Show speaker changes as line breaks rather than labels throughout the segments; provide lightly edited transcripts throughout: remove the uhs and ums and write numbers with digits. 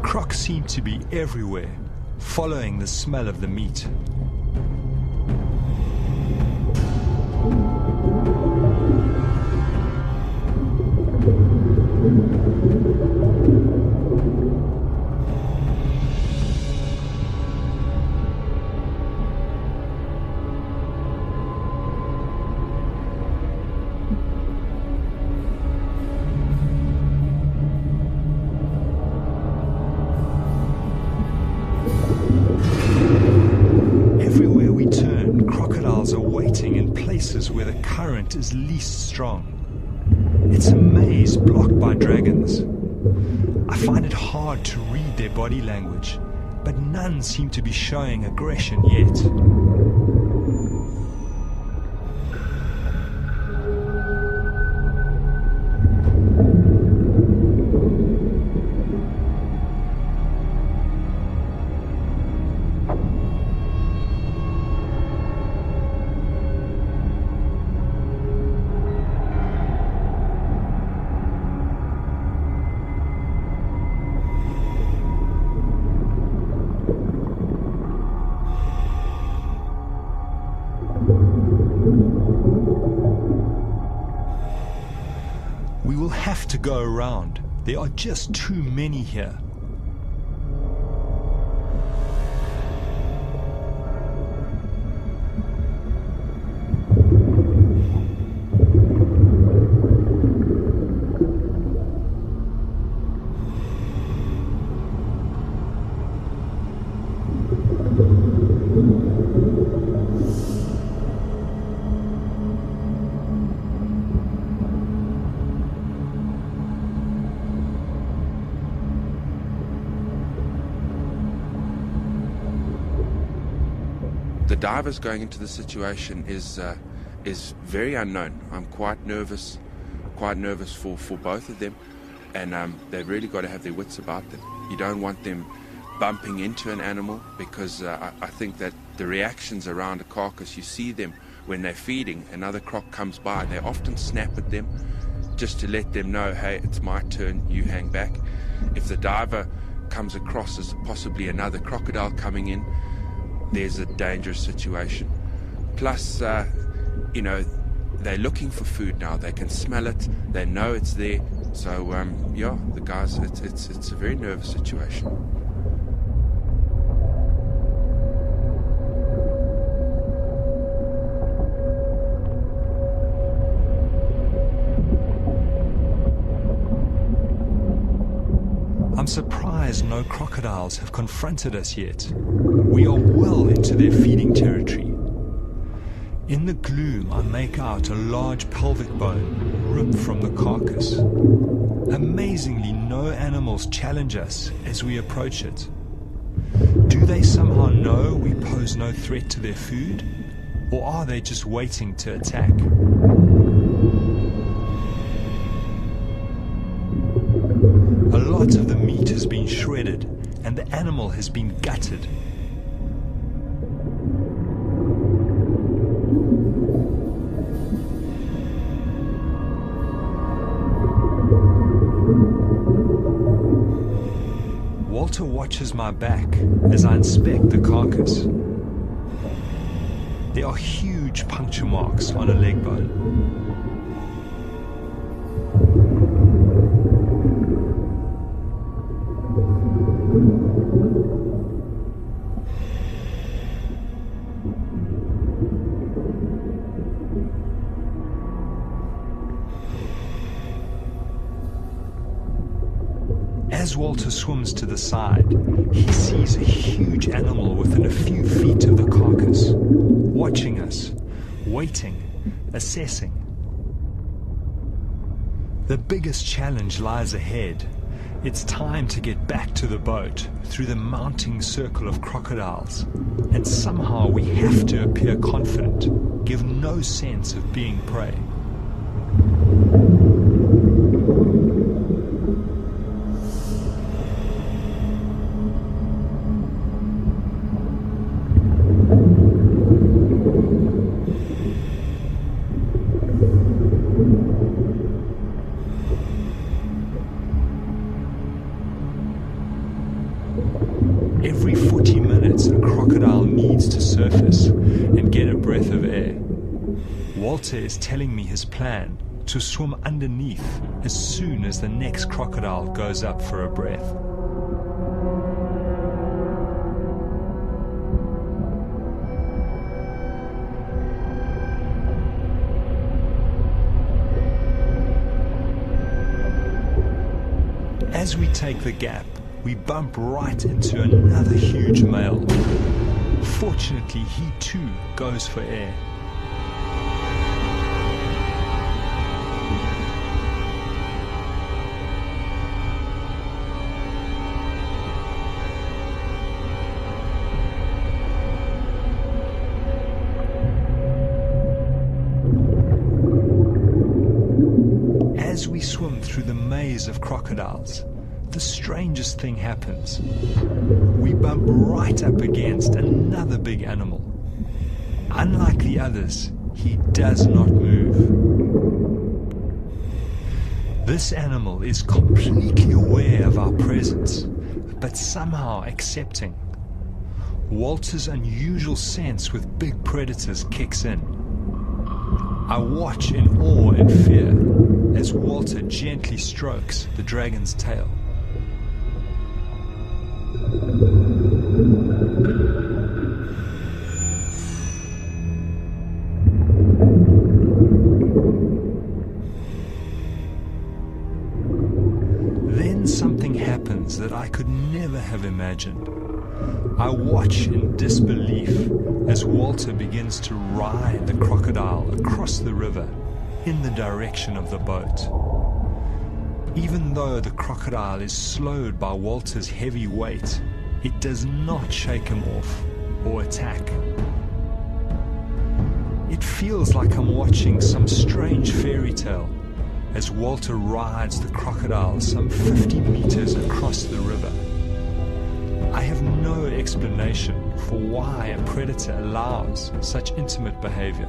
Crocs seem to be everywhere, following the smell of the meat. Everywhere we turn, crocodiles are waiting in places where the current is least strong. It's a maze blocked by dragons. I find it hard to read their body language, but none seem to be showing aggression yet. We will have to go around. There are just too many here.
The divers going into the situation is very unknown. I'm quite nervous for both of them, and they've really got to have their wits about them. You don't want them bumping into an animal, because I think that the reactions around a carcass, you see them when they're feeding, another croc comes by, they often snap at them just to let them know, hey, it's my turn, you hang back. If the diver comes across as possibly another crocodile coming in, there's a dangerous situation. Plus, you know, they're looking for food now. They can smell it. They know it's there. So, yeah, the guys, it's a very nervous situation.
I'm surprised no crocodiles have confronted us yet. We are well into their feeding territory. In the gloom, I make out a large pelvic bone ripped from the carcass. Amazingly, no animals challenge us as we approach it. Do they somehow know we pose no threat to their food? Or are they just waiting to attack? A lot of the meat has been shredded, and the animal has been gutted. Walter watches my back as I inspect the carcass. There are huge puncture marks on a leg bone. As Walter swims to the side, he sees a huge animal within a few feet of the carcass, watching us, waiting, assessing. The biggest challenge lies ahead. It's time to get back to the boat through the mounting circle of crocodiles, and somehow we have to appear confident, give no sense of being prey. Every 40 minutes, a crocodile needs to surface and get a breath of air. Walter is telling me his plan: to swim underneath as soon as the next crocodile goes up for a breath. As we take the gap, we bump right into another huge male. Fortunately, he too goes for air. As we swim through the maze of crocodiles, the strangest thing happens. We bump right up against another big animal. Unlike the others, he does not move. This animal is completely aware of our presence, but somehow accepting. Walter's unusual sense with big predators kicks in. I watch in awe and fear as Walter gently strokes the dragon's tail. Then something happens that I could never have imagined. I watch in disbelief as Walter begins to ride the crocodile across the river in the direction of the boat. Even though the crocodile is slowed by Walter's heavy weight, it does not shake him off or attack. It feels like I'm watching some strange fairy tale as Walter rides the crocodile some 50 meters across the river. I have no explanation for why a predator allows such intimate behavior.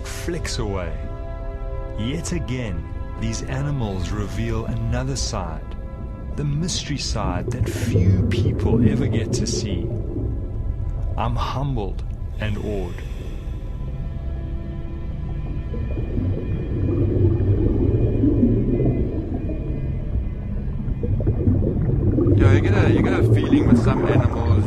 Flicks away. Yet again, these animals reveal another side, the mystery side that few people ever get to see. I'm humbled and awed.
Yeah, you get a feeling with some animals,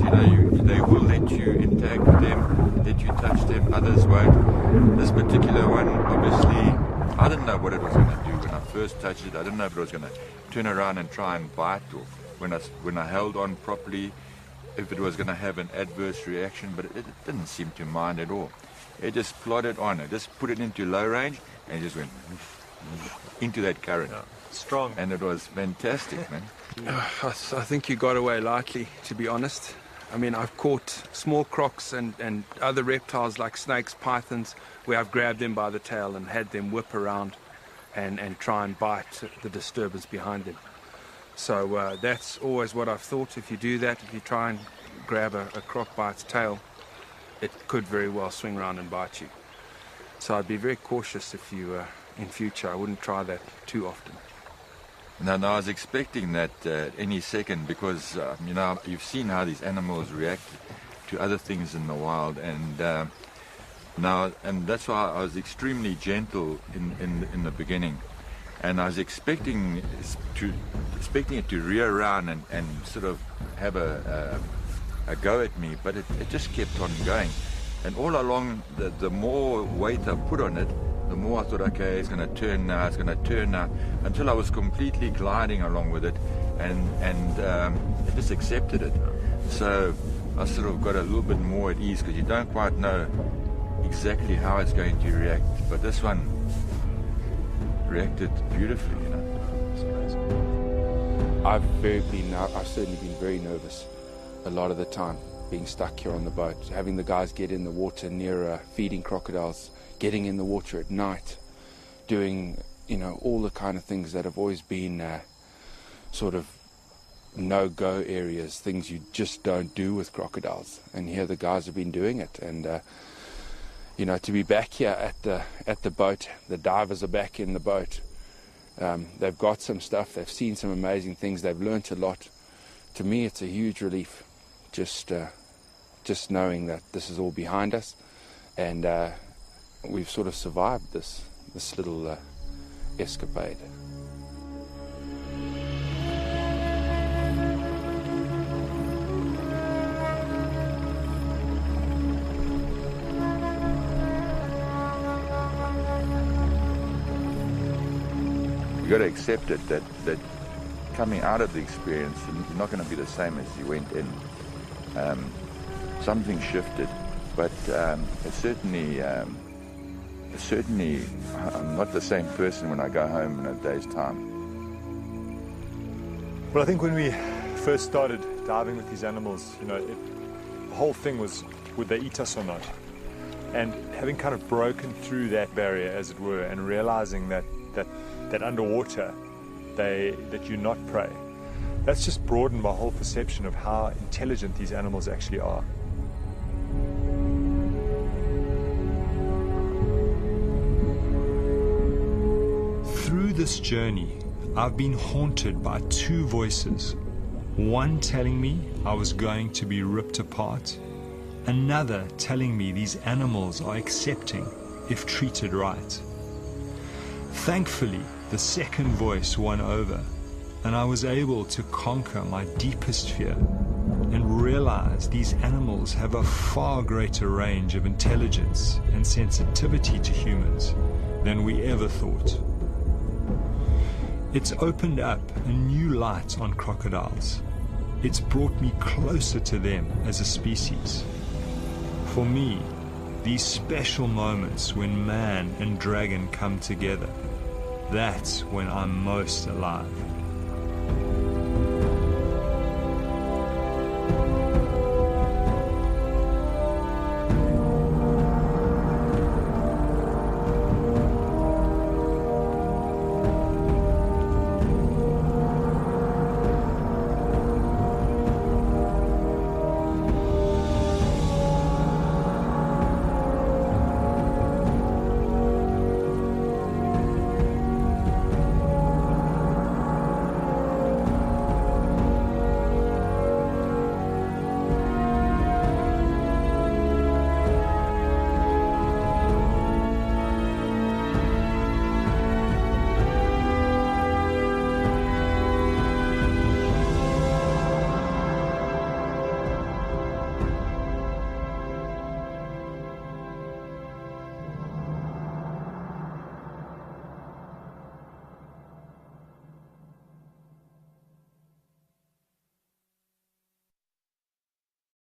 they will let you interact with them, let you touch them, others won't. This particular one, obviously, I didn't know what it was going to do when I first touched it. I didn't know if it was going to turn around and try and bite, or when I held on properly, if it was going to have an adverse reaction, but it didn't seem to mind at all. It just plodded on. It just put it into low range and it just went into that current.
Yeah. Strong.
And it was fantastic, man.
I think you got away lightly, to be honest. I mean, I've caught small crocs and other reptiles like snakes, pythons, where I've grabbed them by the tail and had them whip around and try and bite the disturbance behind them. So that's always what I've thought. If you do that, if you try and grab a croc by its tail, it could very well swing around and bite you. So I'd be very cautious if you, in future, I wouldn't try that too often.
Now, I was expecting that any second because, you've seen how these animals react to other things in the wild. And that's why I was extremely gentle in the beginning. And I was expecting it to rear around and sort of have a go at me, but it just kept on going. And all along, the more weight I put on it, the more I thought, okay, it's going to turn now, it's going to turn now, until I was completely gliding along with it, and I just accepted it. So I sort of got a little bit more at ease, because you don't quite know exactly how it's going to react. But this one reacted beautifully, you know.
It's amazing. I've certainly been very nervous a lot of the time, being stuck here on the boat, having the guys get in the water near feeding crocodiles, getting in the water at night, doing, you know, all the kind of things that have always been sort of no-go areas, things you just don't do with crocodiles. And here the guys have been doing it, and you know, to be back here at the boat, the divers are back in the boat. They've got some stuff, they've seen some amazing things, they've learnt a lot. To me, it's a huge relief, just knowing that this is all behind us, and we've sort of survived this little escapade.
You got to accept it, that coming out of the experience, you're not going to be the same as you went in. Something shifted, but it's certainly I'm not the same person when I go home in a day's time.
Well, I think when we first started diving with these animals, you know, the whole thing was, would they eat us or not? And having kind of broken through that barrier, as it were, and realizing that underwater, that you're not prey, that's just broadened my whole perception of how intelligent these animals actually are.
Through this journey, I've been haunted by two voices. One telling me I was going to be ripped apart, another telling me these animals are accepting if treated right. Thankfully, the second voice won over, and I was able to conquer my deepest fear and realize these animals have a far greater range of intelligence and sensitivity to humans than we ever thought. It's opened up a new light on crocodiles. It's brought me closer to them as a species. For me, these special moments when man and dragon come together, that's when I'm most alive.